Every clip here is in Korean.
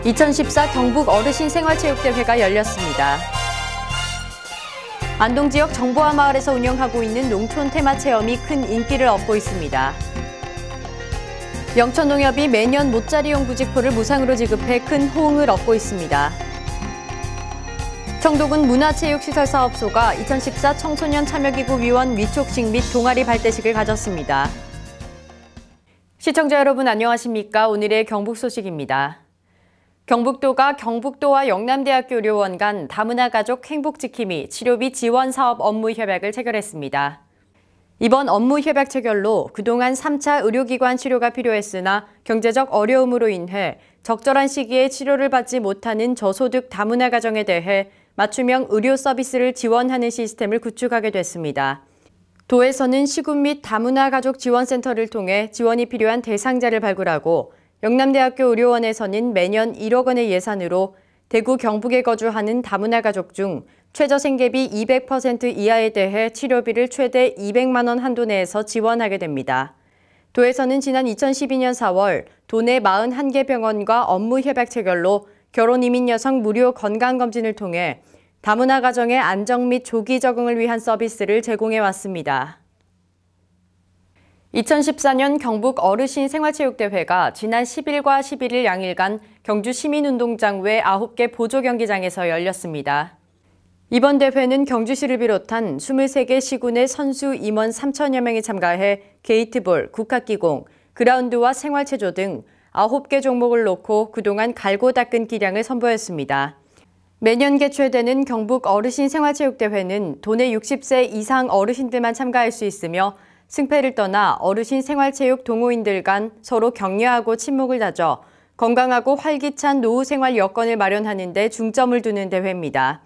2014 경북 어르신 생활체육대회가 열렸습니다. 안동 지역 정보화 마을에서 운영하고 있는 농촌 테마체험이 큰 인기를 얻고 있습니다. 영천농협이 매년 모짜리용 부직포를 무상으로 지급해 큰 호응을 얻고 있습니다. 청도군 문화체육시설사업소가 2014 청소년 참여기구 위원 위촉식 및 동아리 발대식을 가졌습니다. 시청자 여러분 안녕하십니까? 오늘의 경북 소식입니다. 경북도가 경북도와 영남대학교 의료원 간 다문화 가족 행복지킴이 치료비 지원 사업 업무 협약을 체결했습니다. 이번 업무 협약 체결로 그동안 3차 의료기관 치료가 필요했으나 경제적 어려움으로 인해 적절한 시기에 치료를 받지 못하는 저소득 다문화 가정에 대해 맞춤형 의료 서비스를 지원하는 시스템을 구축하게 됐습니다. 도에서는 시군 및 다문화 가족 지원센터를 통해 지원이 필요한 대상자를 발굴하고 영남대학교 의료원에서는 매년 1억 원의 예산으로 대구 경북에 거주하는 다문화 가족 중 최저 생계비 200% 이하에 대해 치료비를 최대 200만 원 한도 내에서 지원하게 됩니다. 도에서는 지난 2012년 4월 도내 41개 병원과 업무 협약 체결로 결혼 이민 여성 무료 건강검진을 통해 다문화 가정의 안정 및 조기 적응을 위한 서비스를 제공해 왔습니다. 2014년 경북 어르신 생활체육대회가 지난 10일과 11일 양일간 경주 시민운동장 외 9개 보조경기장에서 열렸습니다. 이번 대회는 경주시를 비롯한 23개 시군의 선수 임원 3천여 명이 참가해 게이트볼, 국학기공, 그라운드와 생활체조 등 9개 종목을 놓고 그동안 갈고 닦은 기량을 선보였습니다. 매년 개최되는 경북 어르신 생활체육대회는 도내 60세 이상 어르신들만 참가할 수 있으며 승패를 떠나 어르신 생활체육 동호인들 간 서로 격려하고 친목을 다져 건강하고 활기찬 노후 생활 여건을 마련하는 데 중점을 두는 대회입니다.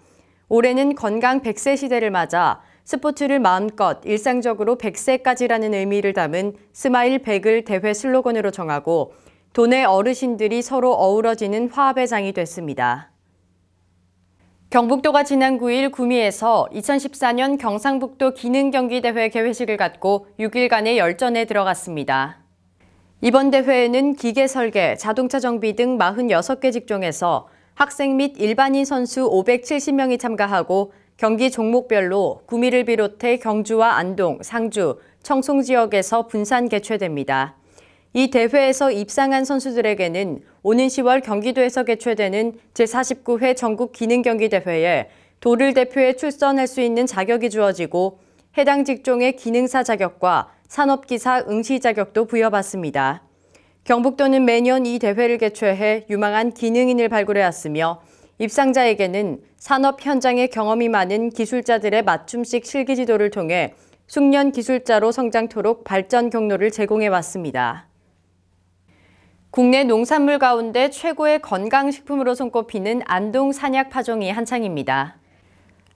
올해는 건강 100세 시대를 맞아 스포츠를 마음껏 일상적으로 100세까지라는 의미를 담은 스마일 100을 대회 슬로건으로 정하고 도내 어르신들이 서로 어우러지는 화합의 장이 됐습니다. 경북도가 지난 9일 구미에서 2014년 경상북도 기능경기대회 개회식을 갖고 6일간의 열전에 들어갔습니다. 이번 대회에는 기계 설계, 자동차 정비 등 46개 직종에서 학생 및 일반인 선수 570명이 참가하고 경기 종목별로 구미를 비롯해 경주와 안동, 상주, 청송 지역에서 분산 개최됩니다. 이 대회에서 입상한 선수들에게는 오는 10월 경기도에서 개최되는 제49회 전국기능경기대회에 도를 대표해 출전할 수 있는 자격이 주어지고 해당 직종의 기능사 자격과 산업기사 응시 자격도 부여받습니다. 경북도는 매년 이 대회를 개최해 유망한 기능인을 발굴해왔으며 입상자에게는 산업 현장의 경험이 많은 기술자들의 맞춤식 실기지도를 통해 숙련 기술자로 성장토록 발전 경로를 제공해왔습니다. 국내 농산물 가운데 최고의 건강식품으로 손꼽히는 안동 산약 파종이 한창입니다.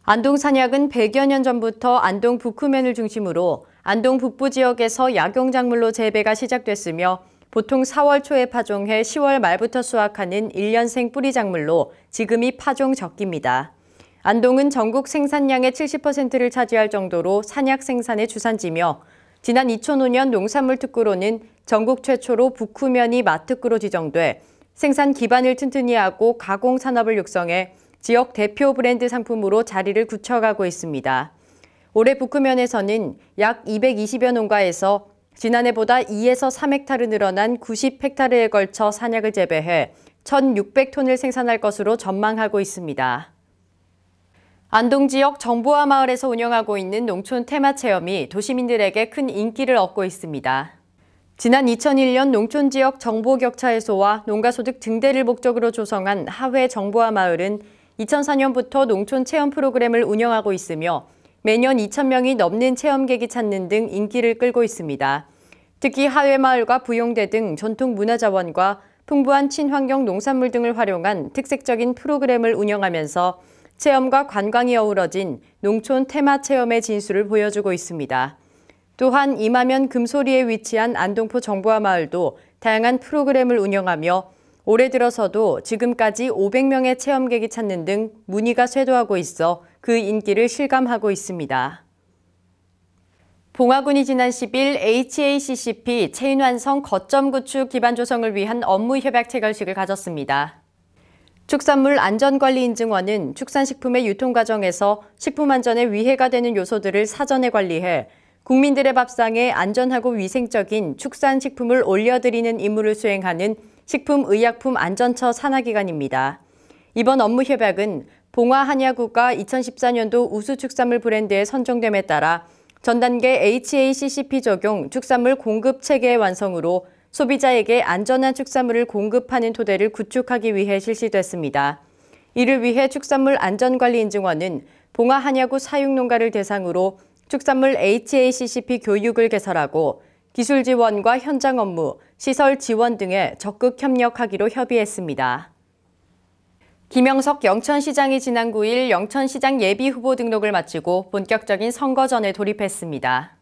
안동 산약은 100여 년 전부터 안동 북후면을 중심으로 안동 북부 지역에서 약용작물로 재배가 시작됐으며 보통 4월 초에 파종해 10월 말부터 수확하는 1년생 뿌리작물로 지금이 파종 적기입니다. 안동은 전국 생산량의 70%를 차지할 정도로 산약 생산의 주산지며 지난 2005년 농산물 특구로는 전국 최초로 북후면이 맛특구로 지정돼 생산 기반을 튼튼히 하고 가공 산업을 육성해 지역 대표 브랜드 상품으로 자리를 굳혀가고 있습니다. 올해 북후면에서는 약 220여 농가에서 지난해보다 2에서 3헥타르 늘어난 90헥타르에 걸쳐 산약을 재배해 1,600톤을 생산할 것으로 전망하고 있습니다. 안동 지역 정보화 마을에서 운영하고 있는 농촌 테마체험이 도시민들에게 큰 인기를 얻고 있습니다. 지난 2001년 농촌 지역 정보 격차 해소와 농가소득 증대를 목적으로 조성한 하회 정보화 마을은 2004년부터 농촌 체험 프로그램을 운영하고 있으며 매년 2,000명이 넘는 체험객이 찾는 등 인기를 끌고 있습니다. 특히 하회마을과 부용대 등 전통 문화자원과 풍부한 친환경 농산물 등을 활용한 특색적인 프로그램을 운영하면서 체험과 관광이 어우러진 농촌 테마 체험의 진수를 보여주고 있습니다. 또한 이마면 금소리에 위치한 안동포 정보화 마을도 다양한 프로그램을 운영하며 올해 들어서도 지금까지 500명의 체험객이 찾는 등 문의가 쇄도하고 있어 그 인기를 실감하고 있습니다. 봉화군이 지난 10일 HACCP 체인완성 거점 구축 기반 조성을 위한 업무 협약 체결식을 가졌습니다. 축산물 안전관리인증원은 축산식품의 유통 과정에서 식품 안전에 위해가 되는 요소들을 사전에 관리해 국민들의 밥상에 안전하고 위생적인 축산식품을 올려드리는 임무를 수행하는 식품의약품안전처 산하기관입니다. 이번 업무 협약은 봉화한야구가 2014년도 우수축산물 브랜드에 선정됨에 따라 전 단계 HACCP 적용 축산물 공급 체계의 완성으로 소비자에게 안전한 축산물을 공급하는 토대를 구축하기 위해 실시됐습니다. 이를 위해 축산물 안전관리인증원은 봉화한야구 사육농가를 대상으로 축산물 HACCP 교육을 개설하고 기술 지원과 현장 업무, 시설 지원 등에 적극 협력하기로 협의했습니다. 김영석 영천시장이 지난 9일 영천시장 예비후보 등록을 마치고 본격적인 선거전에 돌입했습니다.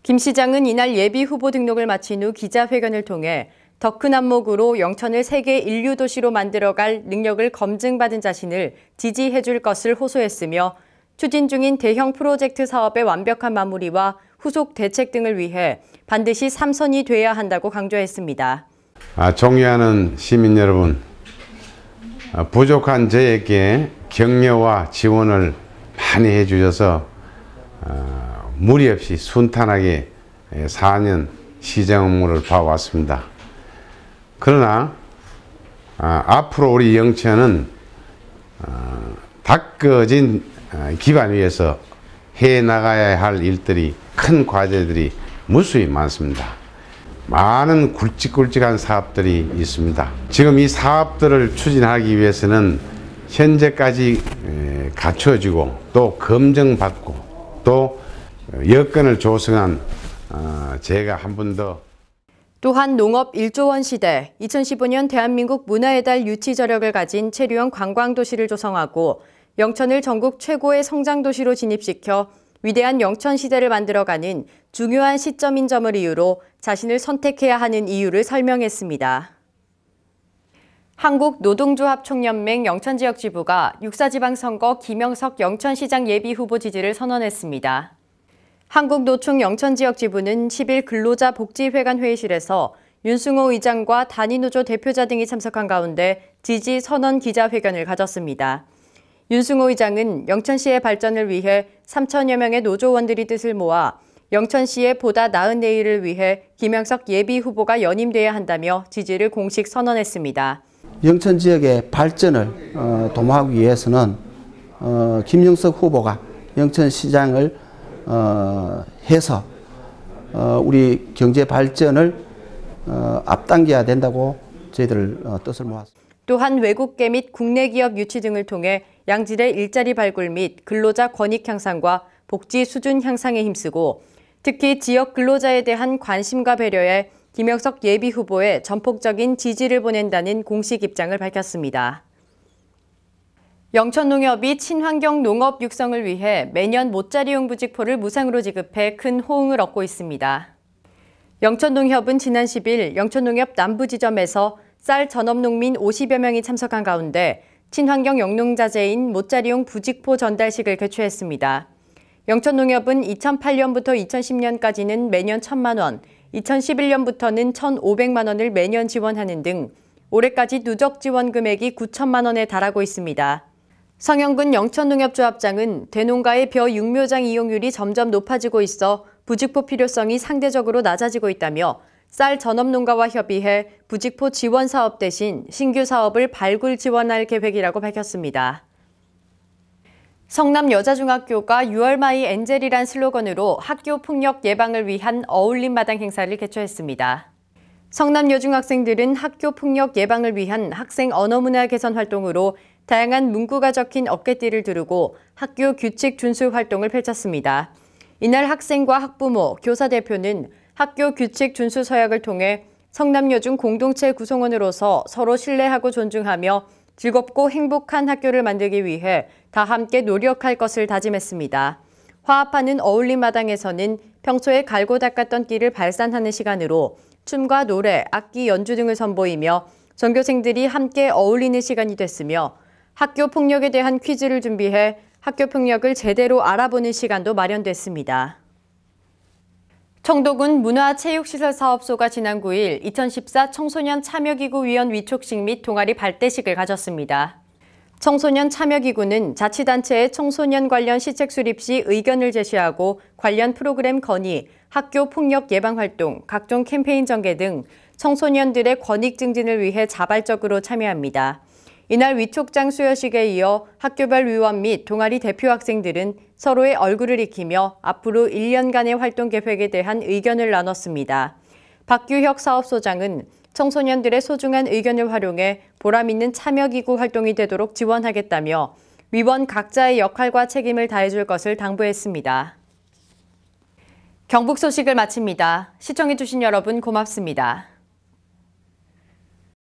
김 시장은 이날 예비후보 등록을 마친 후 기자회견을 통해 더 큰 안목으로 영천을 세계 인류 도시로 만들어갈 능력을 검증받은 자신을 지지해줄 것을 호소했으며 추진 중인 대형 프로젝트 사업의 완벽한 마무리와 후속 대책 등을 위해 반드시 3선이 돼야 한다고 강조했습니다. 존경하는 시민 여러분, 부족한 저에게 격려와 지원을 많이 해주셔서 무리 없이 순탄하게 4년 시장 업무를 봐왔습니다. 그러나 앞으로 우리 영천은 닦아진 기반 위에서 해나가야 할 일들이, 큰 과제들이 무수히 많습니다. 많은 굵직굵직한 사업들이 있습니다. 지금 이 사업들을 추진하기 위해서는 현재까지 갖춰지고 또 검증받고 또 여건을 조성한 제가 한 번 더. 또한 농업 1조 원 시대, 2015년 대한민국 문화의 달 유치 저력을 가진 체류형 관광도시를 조성하고 영천을 전국 최고의 성장도시로 진입시켜 위대한 영천시대를 만들어가는 중요한 시점인 점을 이유로 자신을 선택해야 하는 이유를 설명했습니다. 한국노동조합총연맹 영천지역지부가 6.4지방선거 김영석 영천시장 예비후보 지지를 선언했습니다. 한국노총 영천지역지부는 10일 근로자 복지회관 회의실에서 윤승호 의장과 단위노조 대표자 등이 참석한 가운데 지지 선언 기자회견을 가졌습니다. 윤승호 의장은 영천시의 발전을 위해 3천여 명의 노조원들이 뜻을 모아 영천시의 보다 나은 내일을 위해 김영석 예비후보가 연임돼야 한다며 지지를 공식 선언했습니다. 영천 지역의 발전을 도모하기 위해서는 김영석 후보가 영천시장을 해서 우리 경제 발전을 앞당겨야 된다고 저희들 뜻을 모았습니다. 또한 외국계 및 국내 기업 유치 등을 통해 양질의 일자리 발굴 및 근로자 권익 향상과 복지 수준 향상에 힘쓰고 특히 지역 근로자에 대한 관심과 배려에 김영석 예비후보에 전폭적인 지지를 보낸다는 공식 입장을 밝혔습니다. 영천농협이 친환경 농업 육성을 위해 매년 모짜리용 부직포를 무상으로 지급해 큰 호응을 얻고 있습니다. 영천농협은 지난 10일 영천농협 남부지점에서 쌀 전업농민 50여 명이 참석한 가운데 친환경 영농자재인 모짜리용 부직포 전달식을 개최했습니다. 영천농협은 2008년부터 2010년까지는 매년 1,000만 원, 2011년부터는 1,500만 원을 매년 지원하는 등 올해까지 누적 지원 금액이 9천만 원에 달하고 있습니다. 성영근 영천농협조합장은 대농가의 벼 육묘장 이용률이 점점 높아지고 있어 부직포 필요성이 상대적으로 낮아지고 있다며 쌀 전업농가와 협의해 부직포 지원 사업 대신 신규 사업을 발굴 지원할 계획이라고 밝혔습니다. 성남여자중학교가 6월마이 엔젤이란 슬로건으로 학교 폭력 예방을 위한 어울림 마당 행사를 개최했습니다. 성남여중학생들은 학교 폭력 예방을 위한 학생 언어문화 개선 활동으로 다양한 문구가 적힌 어깨띠를 두르고 학교 규칙 준수 활동을 펼쳤습니다. 이날 학생과 학부모, 교사 대표는 학교 규칙 준수 서약을 통해 성남여중 공동체 구성원으로서 서로 신뢰하고 존중하며 즐겁고 행복한 학교를 만들기 위해 다 함께 노력할 것을 다짐했습니다. 화합하는 어울림 마당에서는 평소에 갈고 닦았던 끼를 발산하는 시간으로 춤과 노래, 악기 연주 등을 선보이며 전교생들이 함께 어울리는 시간이 됐으며 학교 폭력에 대한 퀴즈를 준비해 학교 폭력을 제대로 알아보는 시간도 마련됐습니다. 청도군 문화체육시설사업소가 지난 9일 2014 청소년 참여기구 위원 위촉식 및 동아리 발대식을 가졌습니다. 청소년 참여기구는 자치단체에 청소년 관련 시책 수립 시 의견을 제시하고 관련 프로그램 건의, 학교 폭력 예방 활동, 각종 캠페인 전개 등 청소년들의 권익 증진을 위해 자발적으로 참여합니다. 이날 위촉장 수여식에 이어 학교별 위원 및 동아리 대표 학생들은 서로의 얼굴을 익히며 앞으로 1년간의 활동 계획에 대한 의견을 나눴습니다. 박규혁 사업소장은 청소년들의 소중한 의견을 활용해 보람 있는 참여기구 활동이 되도록 지원하겠다며 위원 각자의 역할과 책임을 다해줄 것을 당부했습니다. 경북 소식을 마칩니다. 시청해주신 여러분 고맙습니다.